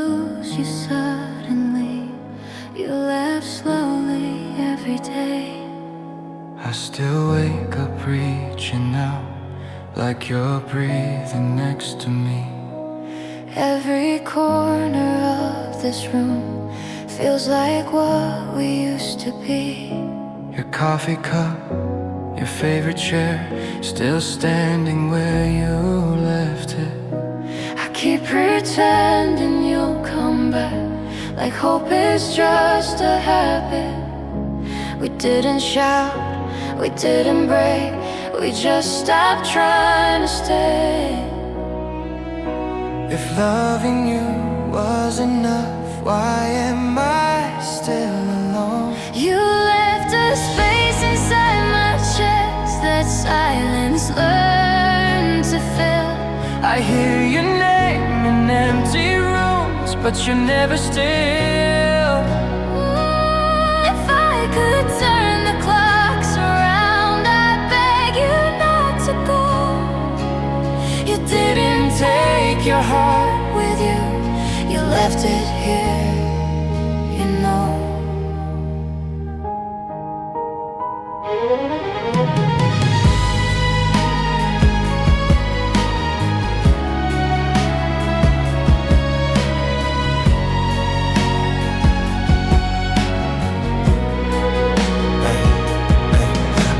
lose you suddenly. You left slowly every day. I still wake up reaching out, like you're breathing next to me. Every corner of this room feels like what we used to be. Your coffee cup, your favorite chair, still standing where you left it. I keep pretending you'll come back, like hope is just a habit. We didn't shout, we didn't break, we just stopped trying to stay. If loving you was enough, why am I still alone? You left a space inside my chest that silence learned to fill. I hear your name in empty rooms, but you're never still. If I could turn the clocks around, I'd beg you not to go. You didn't take your heart with you, you left it here, you know.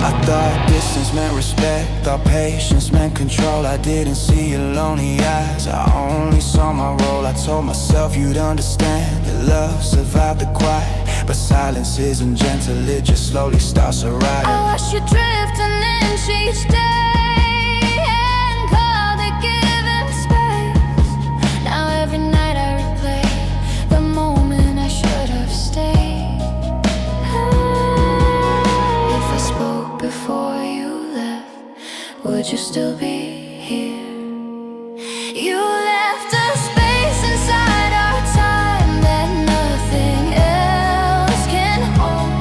I thought distance meant respect, thought patience meant control. I didn't see your lonely eyes, I only saw my role. I told myself you'd understand that love survived the quiet, but silence isn't gentle, it just slowly starts a riot. I watched you drift an inch each day and called it giving space. Now every night I replay the moment I should have stayed. If I spoke before you left, would you still be here? You left a space inside our time that nothing else can hold.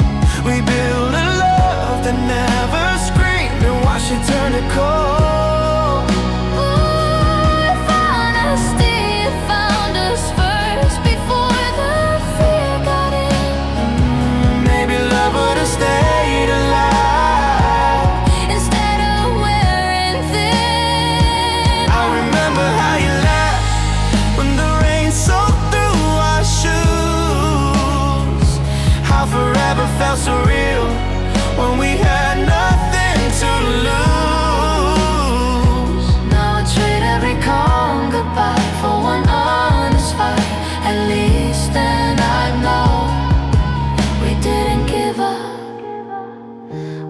We built a love that never screamed and watched it turn to cold. Ooh, if honesty had found us first before the fear got in, Maybe love would have stayed alive instead of wearing thin. I remember how you laughed when the rain soaked through our shoes. How forever felt surreal when we had nothing to lose. Now I trade every calm goodbye for one honest fight. At least then I know we didn't give up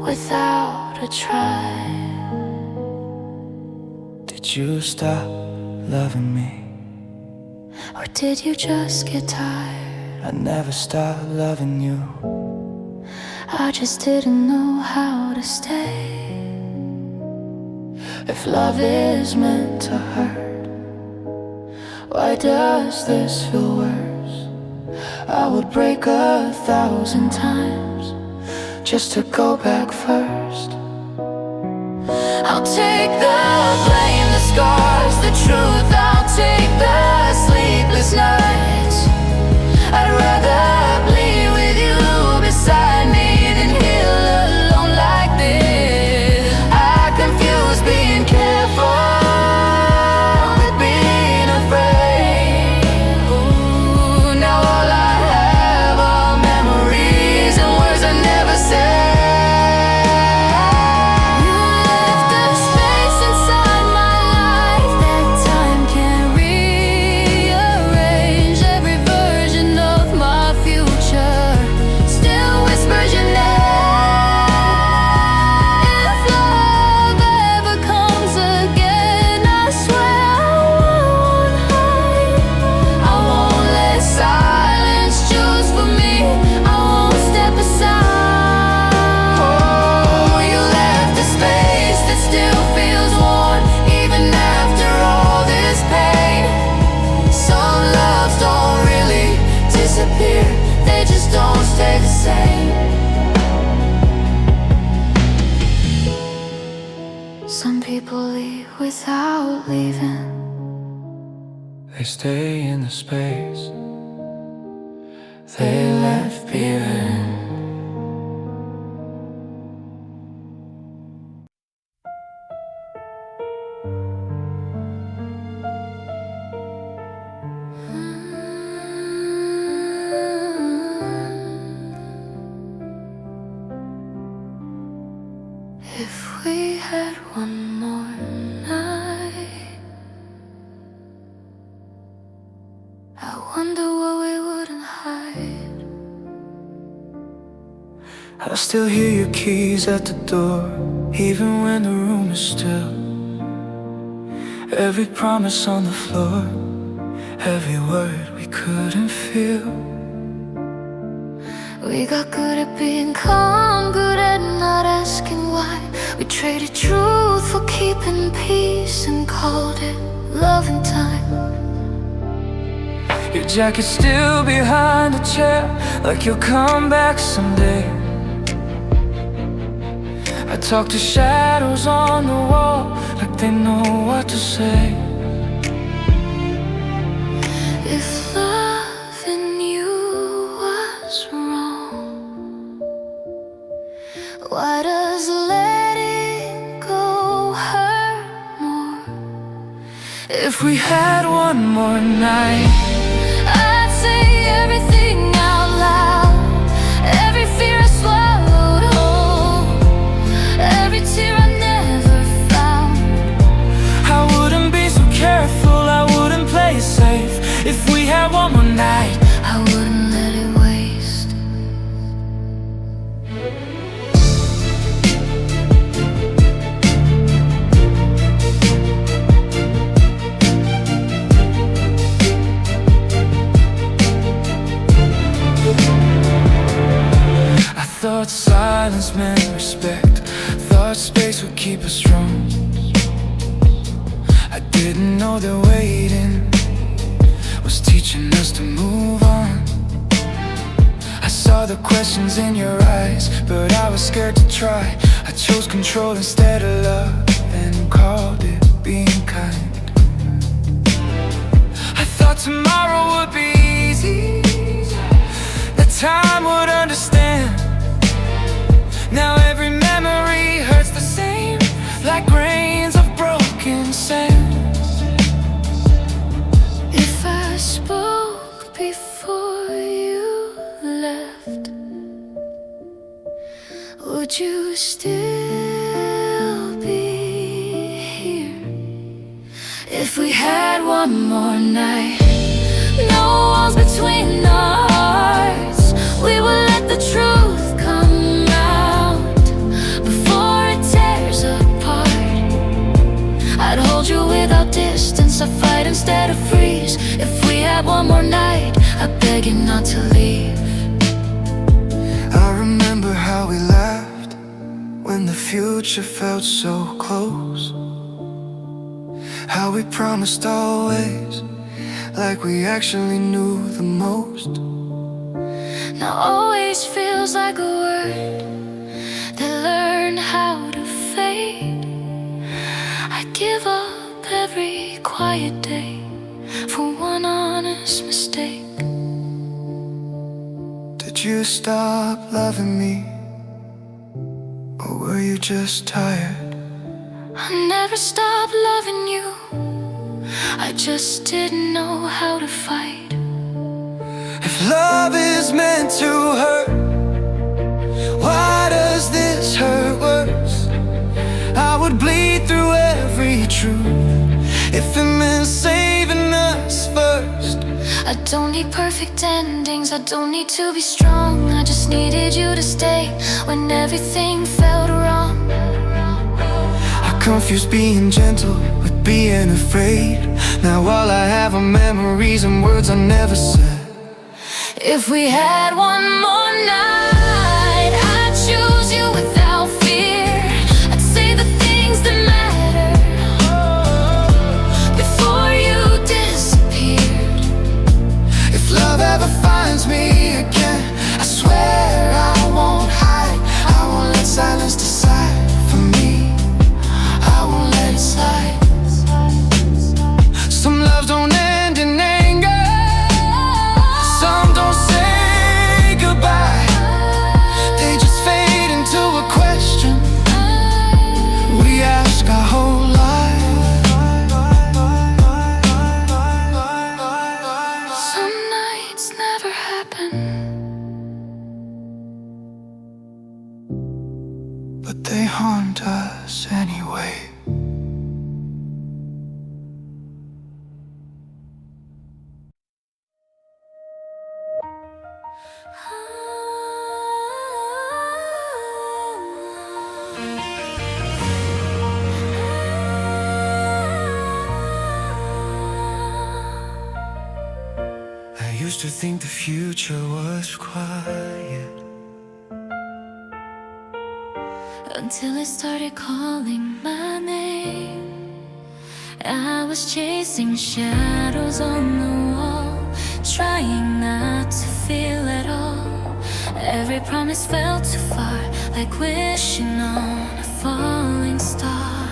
without a try. Did you stop loving me? Or did you just get tired? I never stopped loving you. I just didn't know how to stay. If love is meant to hurt, why does this feel worse? I would break 1,000 times just to go back first. I'll take the blame, the scars, the truth. I'll take the sleepless nights. I'd rather bleed with you beside me than heal alone like this. I confuse being careful with being afraid. Ooh, now all I have are memories and words I never said. You left a space inside my life that time can't rearrange. Every version of my future still whispers your name. If love ever comes again, I swear I won't hide. I won't let silence choose for me. I won't step aside. Oh, you left a space that still feels warm even after all this pain. Some loves don't really disappear, they just don't stay the same. Some people leave without leaving. they stay in the space they left behind. If we had one more night, I wonder what we wouldn't hide. I still hear your keys at the door, even when the room is still. Every promise on the floor, every word we couldn't feel. We got good at being calm, good at not asking why. We traded truth for keeping peace and called it love and time. Your jacket's still behind the chair, like you'll come back someday. I talk to shadows on the wall, like they know what to say. If loving you was wrong, why does letting go hurt more? If we had one more night, I'd say everything out loud. Every fear I swallowed whole, every tear I never found. I wouldn't be so careful, I wouldn't play it safe. If we had one more night, I wouldn't let it waste. I thought silence meant respect, thought space would keep us strong. I didn't know that waiting was teaching us to move on. I saw the questions in your eyes, but I was scared to try. I chose control instead of love and called it being kind. I thought tomorrow would be easy, that time would understand. Now every memory hurts the same, like grains of broken sand. If I spoke before you left, would you still be here? If we had one more night, no walls between our hearts, we would let the truth come out before it tears apart. I'd hold you without distance, I'd fight instead of freeze. If we had one more night, I beg you not to leave. I remember how we laughed when the future felt so close, how we promised always, like we actually knew the most. Now always feels like a word that learned how to fade. I give up every quiet day for one honest mistake. Did you stop loving me, or were you just tired? I never stopped loving you, I just didn't know how to fight. If love is meant to hurt, why does this hurt worse? I would bleed through every truth if it meant saving us first. I don't need perfect endings, I don't need to be strong. I just needed you to stay when everything felt wrong. I confused being gentle with being afraid. Now all I have are memories and words I never said. If we had one more night, I'd choose you without fear. I'd say the things that matter before you disappeared. If love ever finds me again, I swear I won't hide. I won't let silence decide for me. I won't let it slide. Some loves don't end in haunt us anyway. I used to think the future was quiet, until it started calling my name. I was chasing shadows on the wall, trying not to feel at all. Every promise fell too far, like wishing on a falling star.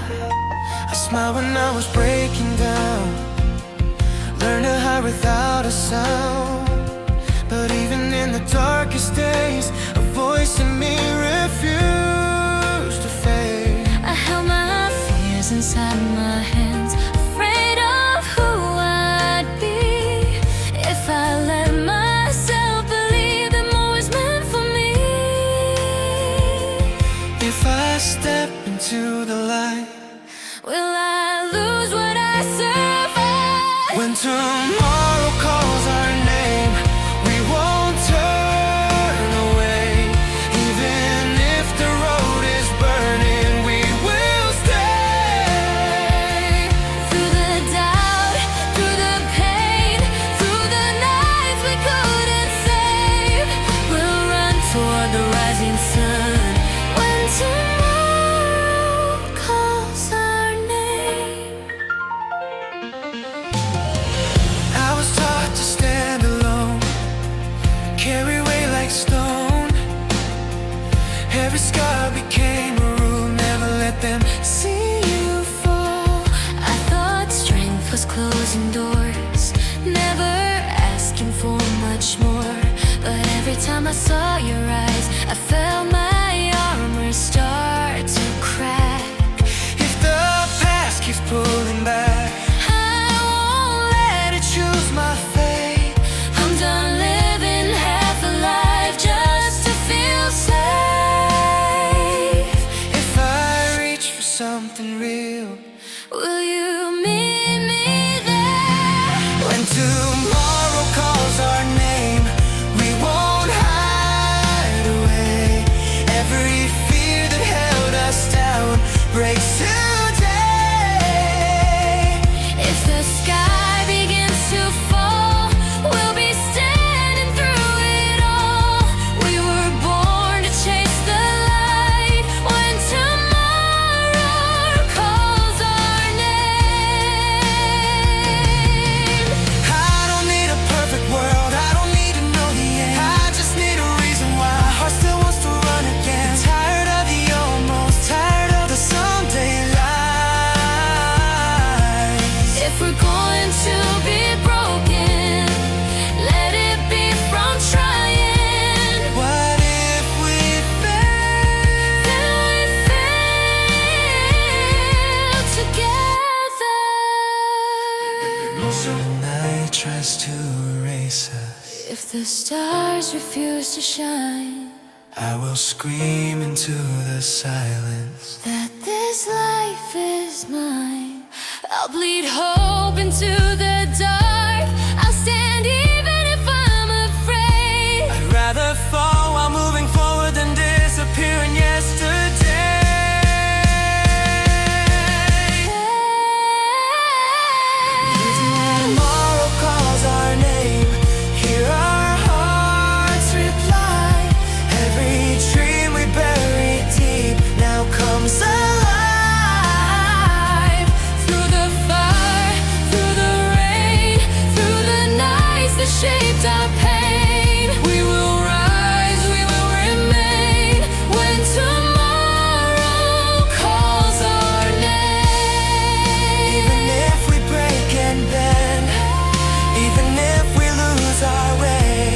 I smiled when I was breaking down, learned to hide without a sound. But even in the darkest days, a voice in me refused to fade. I held my fears inside my hands, afraid of who I'd be if I let myself believe that more was meant for me. If I step into the light, will I lose what I survived? when tomorrow calls our name, we won't turn away. Even if the road is burning, we will stay. Through the doubt, through the pain, through the nights we couldn't save, we'll run toward the rising sun. When tomorrow calls our name. I was taught to stand alone, carry weight like stone. Every scar became a rule, never let them see you fall. I thought strength was closing doors, never asking for much more. But every time I saw your eyes, I felt my armor start to crack. If the past keeps pulling back, I won't let it choose my fate. I'm done living half a life just to feel safe. If I reach for something real, Will you meet me there? when tomorrow calls our name, we won't hide away. Every fear that held us down breaks today. If the sky begins to fall, we'll be standing through it all. We were born to chase the light. When tomorrow calls our name. I don't need a perfect world, I don't need to know the end. I just need a reason why my heart still wants to run again. Tired of the almost, tired of the someday lies. If we're going to be broken, let it be from trying. What if we fail? Then we fail together. So the night tries to erase us, If the stars refuse to shine, I will scream into the silence. that this life is mine. I'll bleed hope into the dark. I'll stand even if I'm afraid. I'd rather fall while moving forward than disappear in yesterday. Tomorrow calls our name, hear our hearts reply. Every dream we buried deep now comes alive. Through the fire, through the rain, through the nights that shaped our pain, we will rise, we will remain. When tomorrow calls our name. Even if we break and bend, even if we lose our way,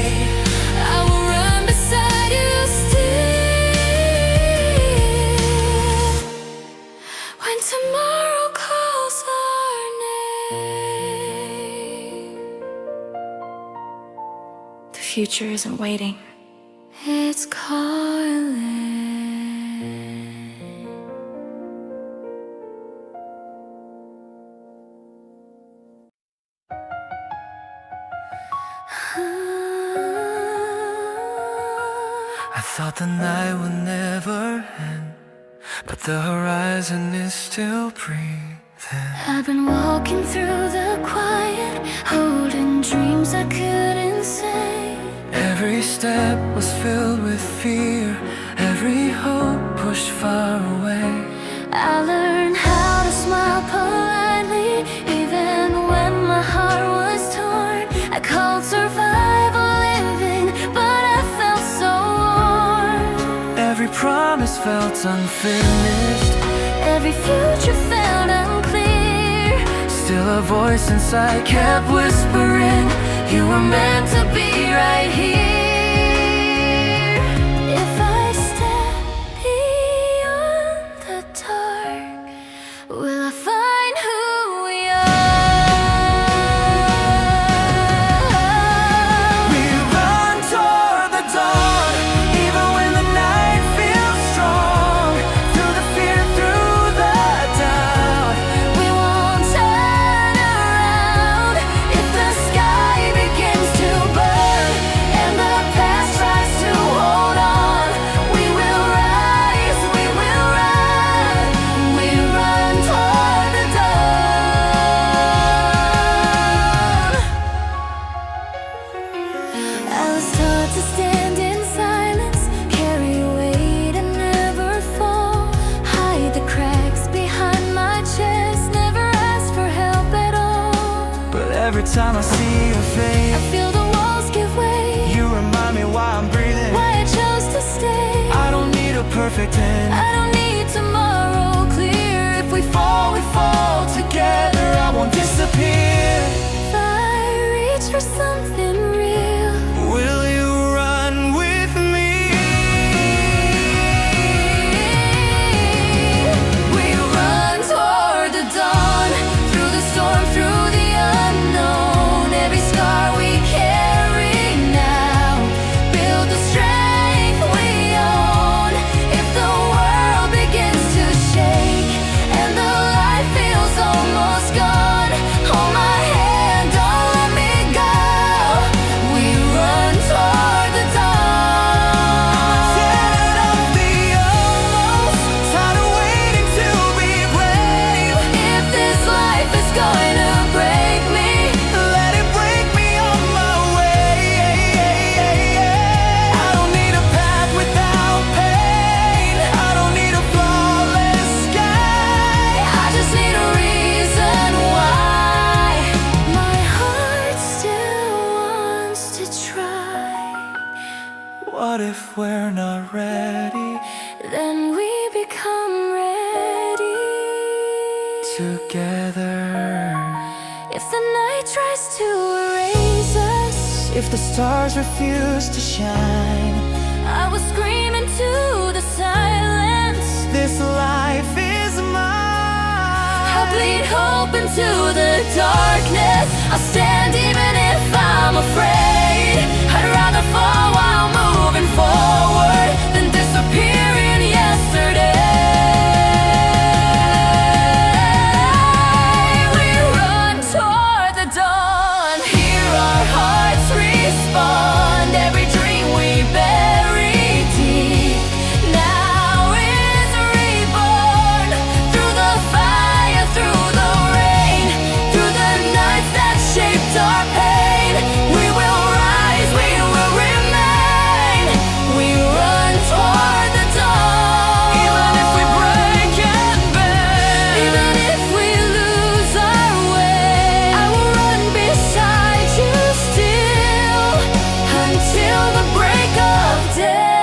I will run beside you still. When tomorrow calls our name. The future isn't waiting. It's calling. thought the night would never end, but the horizon is still breathing. I've been walking through the quiet, holding dreams I couldn't say. Every step was filled with fear, every hope pushed far away. I learned how to smile politely, even when my heart was torn. I called survival living, but I felt so worn. Every promise felt unfinished, every future felt unclear. Still a voice inside kept whispering, you were meant to be right here. If I step beyond the dark, will I find who we are? We run toward the dawn, even when the night feels strong. Through the fear, through the doubt, We won't turn around if the sky begins to burn and the past tries to hold on. We will rise, we will run. We run toward the dawn. I was taught to stand in silence, carry weight and never fall. Hide the cracks behind my chest, never ask for help at all. but every time I see your I face, feel the walls give way, you remind me why I'm breathing. why I chose to stay. I don't need a perfect end. I don't need tomorrow clear. If we fall Together I won't disappear. if I reach for something real, Will you run with me? we run toward the dawn, through the storm, through the unknown. Every scar we carry now, build the strength we own. If the world begins to shake and the light feels almost gone, hold my hand, don't let me go. We run toward the dawn. Tired of the almost, tired of waiting to be brave. If this life is going to break me, Let it break me on my way. I don't need a path without pain. I don't need a flawless sky. I just need a reason why. My heart still wants to try. What if we're not ready Then we become ready. together? If the night tries to erase us, If the stars refuse to shine, I will scream into the silence. this life is mine. I'll bleed hope into the darkness. I'll stand even if I'm afraid. I'd rather fall while moving forward than disappear in yesterday. We run toward the dawn. Hear our hearts respond. Every dream we bury deep now is reborn. Through the fire, through the rain, through the nights that shaped our pain, we will rise, we will remain. We run toward the dawn. Even if we break and bend, Even if we lose our way, I will run beside you still until the break of day.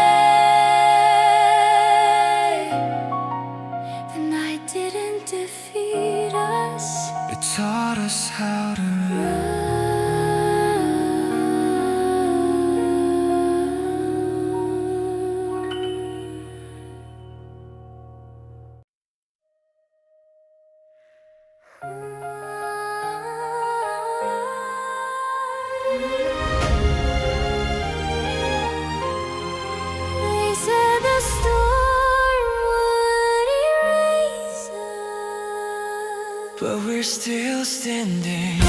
The night didn't defeat us. it taught us how to They said the storm would erase us, but we're still standing.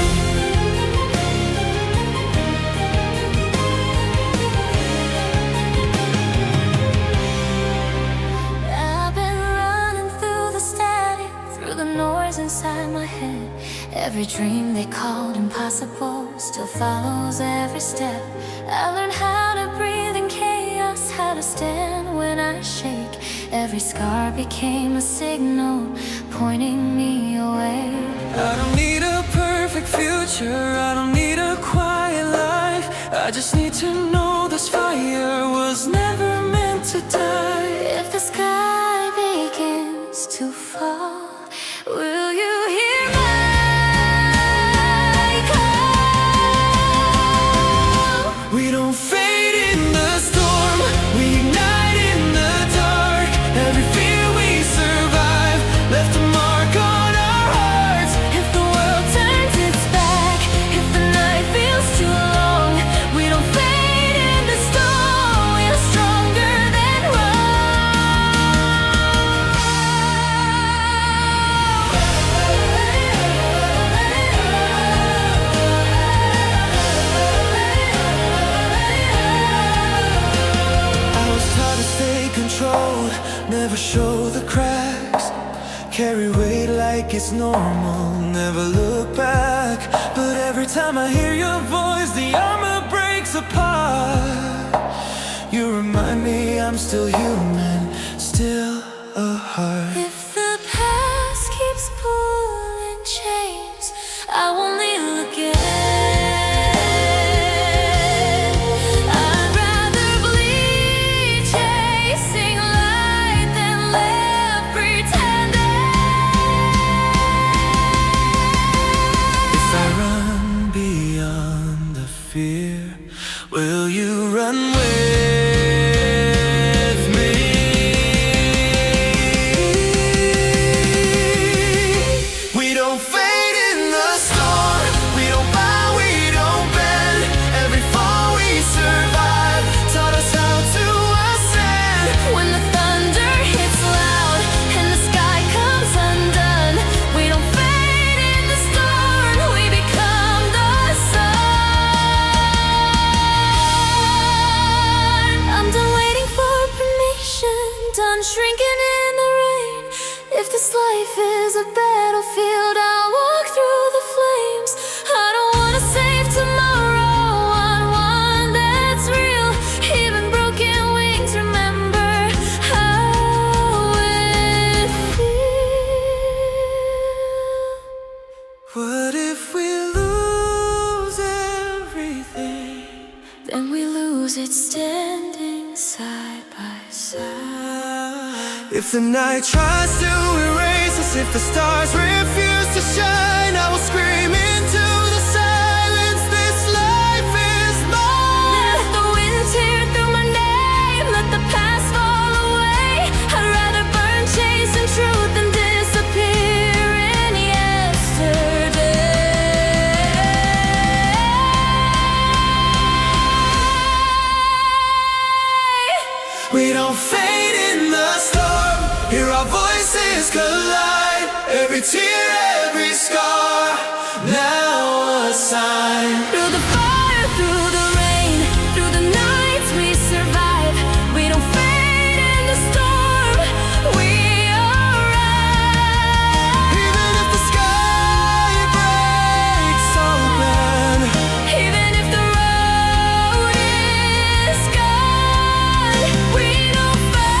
Every dream they called impossible still follows every step. I learned how to breathe in chaos, how to stand when I shake. Every scar became a signal pointing me away. I don't need a perfect future, I don't need a quiet life. I just need to know this fire was never meant to die. If the sky begins to fall, will you hear my call? We don't fade in the storm, we ignite in the dark. Every fear we survive left a mark on our hearts. If the world turns its back, if the night feels too long, we don't fade in the storm, we are stronger than I was taught to stay controlled, never show the cracks. Carry weight like it's normal, never look back. But every time I hear your voice, the armor breaks apart. You remind me I'm still human, still a heart. If the past keeps pulling chains, I won't look at. I'd rather bleed chasing light than live pretending. If I run beyond the fear, will you run with me? We don't fade in the storm, we don't bow, we don't bend. Every fall we survive taught us how to ascend. When the thunder hits loud and the sky comes undone, we don't fade in the storm, we become the sun. I'm done waiting for permission, done shrinking in the rain. If this life is a battlefield, I'll walk through the flames. I don't wanna save tomorrow, I want one that's real. Even broken wings remember how it feels. What if we lose everything? Then we lose it standing side by side. If the night tries to erase us, if the stars refuse to shine, I will scream into the silence, this life is mine. Let the wind tear through my name, let the past fall away. I'd rather burn chasing truth than disappear in yesterday. We don't fade in the storm, hear our voices collide. Every tear, every scar, now a sign. Through the fire, through the rain, through the nights we survive. We don't fade in the storm, we arrive. Even if the sky breaks open, Even if the road is gone, we don't fade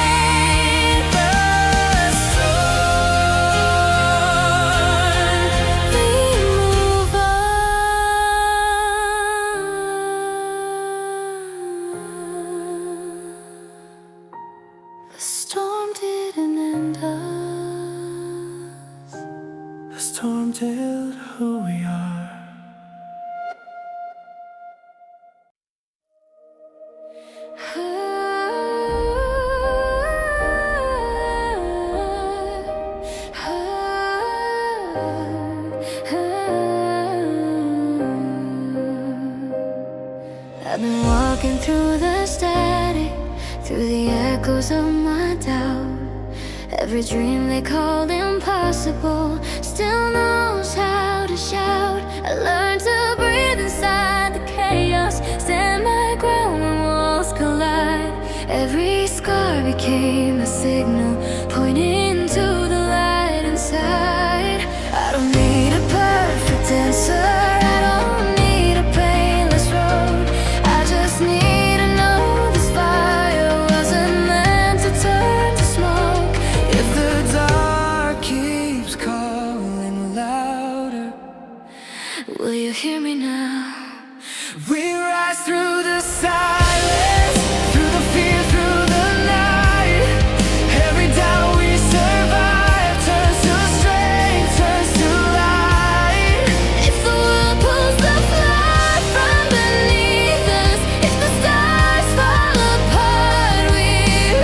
in the storm. We move on. The storm didn't end us. the storm did who we are. I've been walking through the static, through the echoes of my doubt. Every dream they called impossible still knows how to shout. I learned to breathe inside the chaos, stand my ground when walls collide. Every scar became a signal pointing to the light inside. me now. We rise through the silence, through the fear, through the night. Every doubt we survive turns to strength, turns to light. If the world pulls the flood from beneath us, if the stars fall apart, we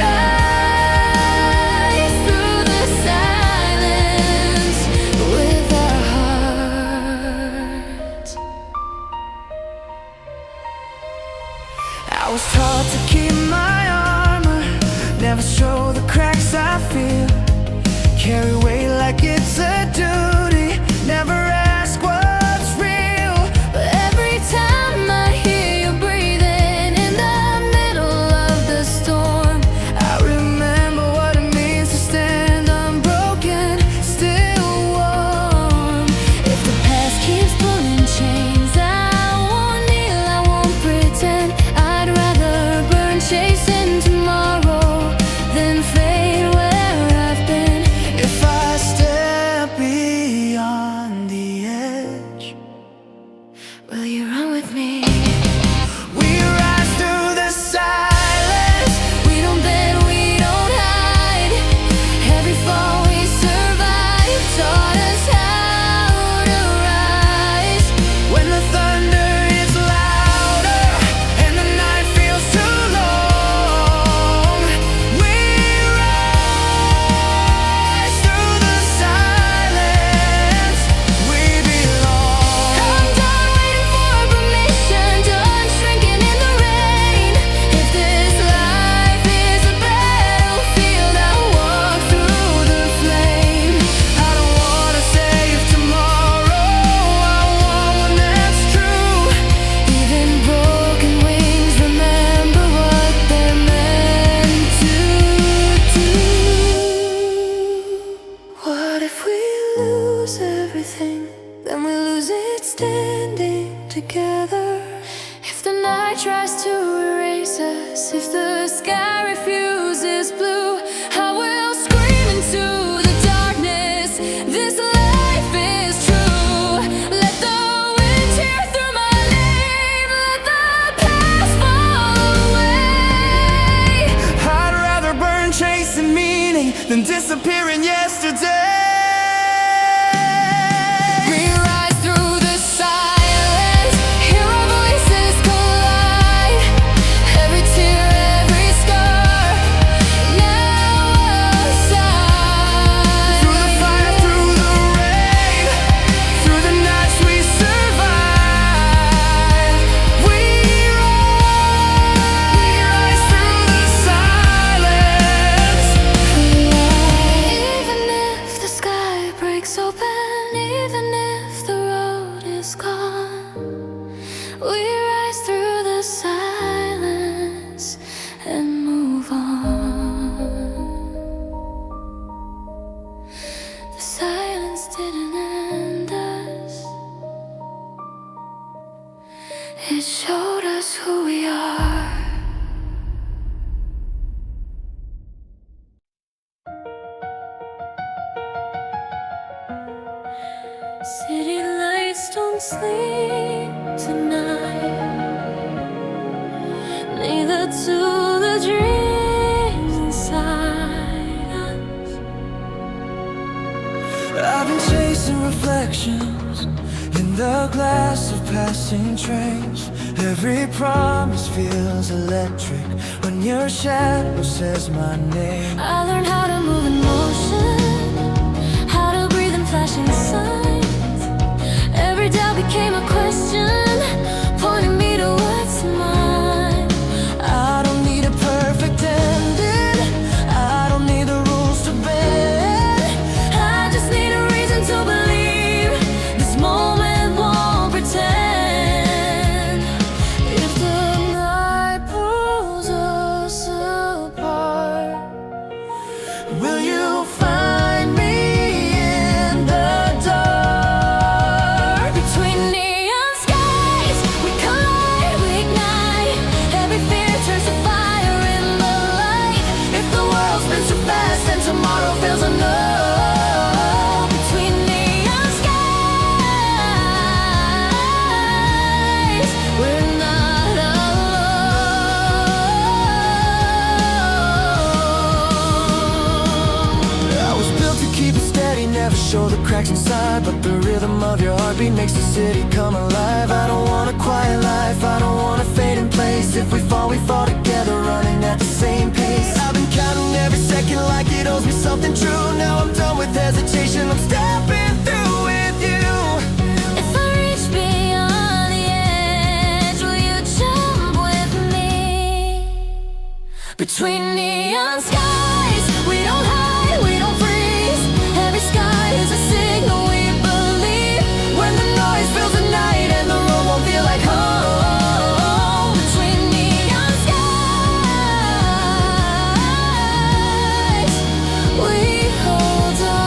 rise through the silence with our hearts. I was taught to keep my armor, never show the cracks I feel. Carry weight like it's a duty, never ask what's real. But every time I hear you breathing in the middle of the storm, I remember what it means to stand unbroken, still warm. if the past keeps pulling chains, I won't kneel, I won't pretend. I'd rather burn chasing tomorrow than fade where I've been. If I step beyond the edge, Will you run with me? we rise through the silence. We don't bend, we don't hide. Every fall we survive taught us how to rise. When the thunder is louder and the night feels too long, we rise through the silence. We belong. I'm done waiting for permission, done shrinking in the rain. If this life is a battlefield, I'll walk through the flame. I don't wanna save tomorrow, I want one that's true. Even broken wings remember what they're meant to do. What if we lose everything? Then we lose it standing together. If the night tries to erase us, if the sky refuses blue, I will scream into the darkness. This life is true. Let the wind tear through my name. Let the past fall away. I'd rather burn chasing meaning than disappearing yesterday. We rise through the silence, hear our voices collide. Every tear, every scar, now aside. Through the fire, through the rain, through the nights we survive, we rise through the silence. Even if the sky breaks open, even if the road is gone, we rise through the silence and move on. The silence didn't end us, it showed us who we are. City lights don't sleep tonight, neither do the dreams inside us. I've been chasing reflections in the glass of passing trains. Every promise feels electric when your shadow says my name. I learned how to move in motion, how to breathe in flashing signs. Every doubt became a question, pointing me to what's mine. I don't need a perfect ending, I don't need the rules to bend. I just need a reason to believe this moment won't pretend. If the night pulls us apart, will you find me in the dark? Between neon skies show the cracks inside, but the rhythm of your heartbeat makes the city come alive. I don't want a quiet life, I don't want to fade in place. If we fall together, running at the same pace. I've been counting every second like it owes me something true. Now I'm done with hesitation, I'm stepping through with you. If I reach beyond the edge, will you jump with me? Between neon skies, we don't hide, we don't freeze. Every sky is a signal we believe. When the noise fills the night and the road won't feel like home. Between neon skies, we hold on.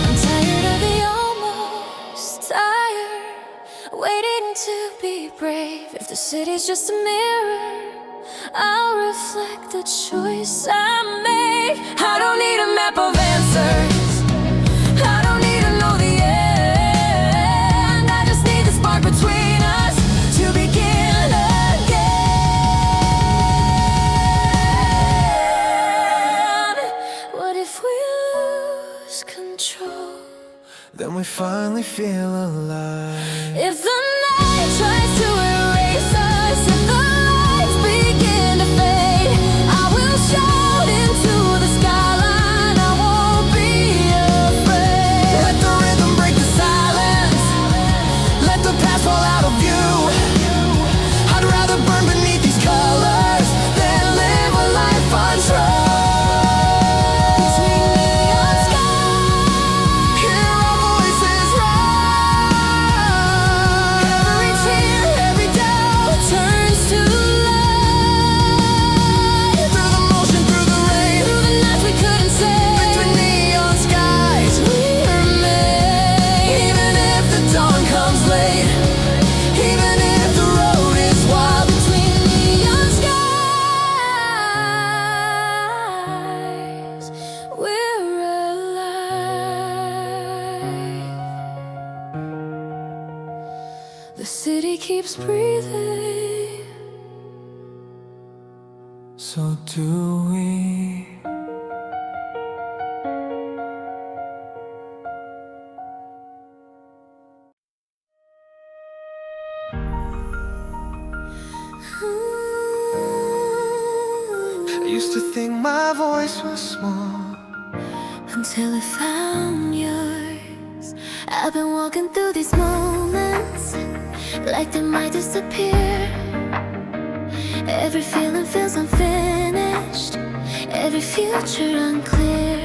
I'm tired of the almost tired, waiting to be brave. If the city's just a mirror, I'll reflect the choice I made. I don't need a map of answers, I don't need to know the end. I just need the spark between us to begin again. What if we lose control? Then we finally feel alive. If the night tries to erase us, if the lights begin to fade, I will shout into the skyline, I won't be afraid. Let the rhythm break the silence, let the past fall out of view. I'd rather burn beneath these colors than live a life untrue. Between neon skies, Hear our voices rise. every tear, every doubt turns to light. Through the motion, through the rain, Through the nights we couldn't say, between neon skies, we remain. even if the dawn comes late, even if the road is wild. Between neon skies, we're alive. The city keeps breathing, So do we. I used to think my voice was small, until I found yours. I've been walking through these moments like they might disappear. Every feeling feels unfinished, every future unclear.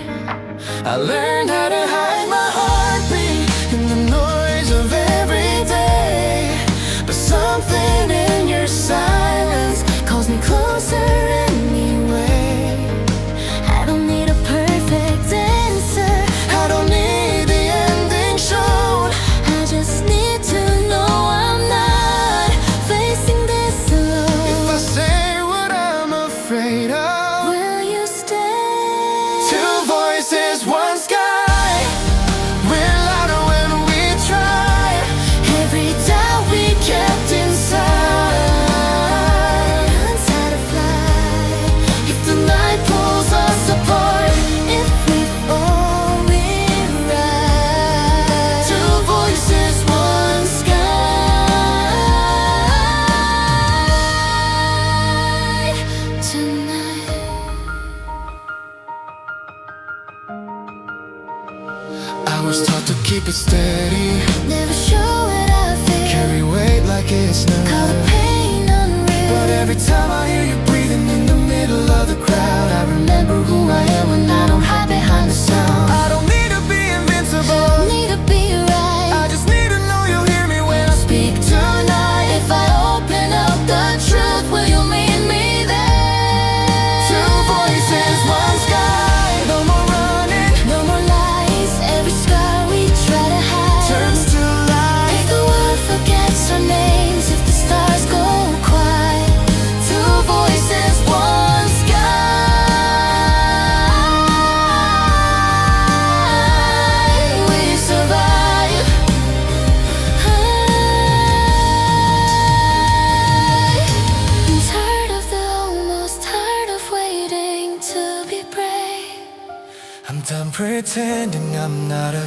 I learned how to hide my heartbeat in the noise of every day. But something in your silence calls me closer anyway. I don't need a perfect answer, I don't need the ending shown, I just need to know I'm not facing this alone. if I say what I'm afraid of. Will you stay? Two voices, one sky, we're louder when we try. Every doubt we kept inside, learns how to fly. If the night pulls us apart, if we only rise. Two voices, one sky tonight. I was taught to keep it steady, Never show what I feel, carry weight like it's call the none. pain unreal. But every time I hear you breathing in the middle of the crowd, I remember who I am when I don't hide behind the sound. I don't need to be invincible, Need to be right. I just need to know you'll hear me when I speak tonight. If I open up the truth, will you meet me there? Two voices, one sky, no more running, No more lies. Every scar we try to hide turns to light. if the world forgets our names, if the stars go quiet. Two voices, one sky.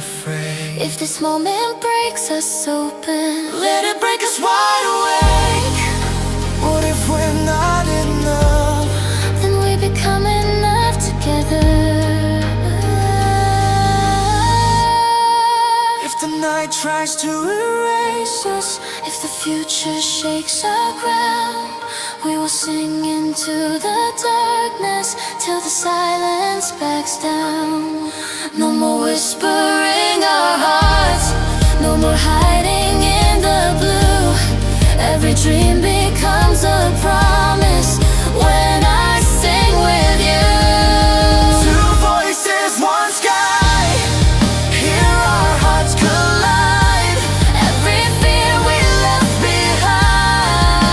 afraid. If this moment breaks us open, Let it break us wide awake. What if we're not enough? then we become enough together. If the night tries to erase us, If the future shakes our ground, we will sing into the darkness till the silence backs down. No more whispering our hearts, no more hiding in the blue. Every dream becomes a promise when I sing with you. two voices, one sky. Hear our hearts collide. Every fear we left behind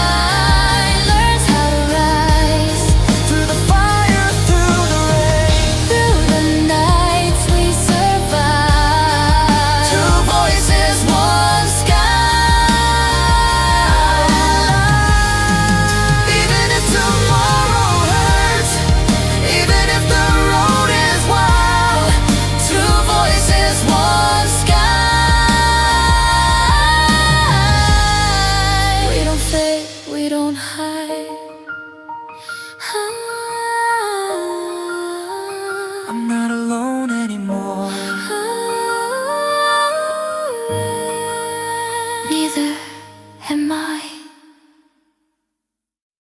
learns how to rise. Through the fire, through the rain. Through the nights we survive. Two voices, one sky. Even if tomorrow hurts, even if the road is wild, Two voices, one sky. We don't fade, we don't hide. I'm not alone anymore. Neither am I.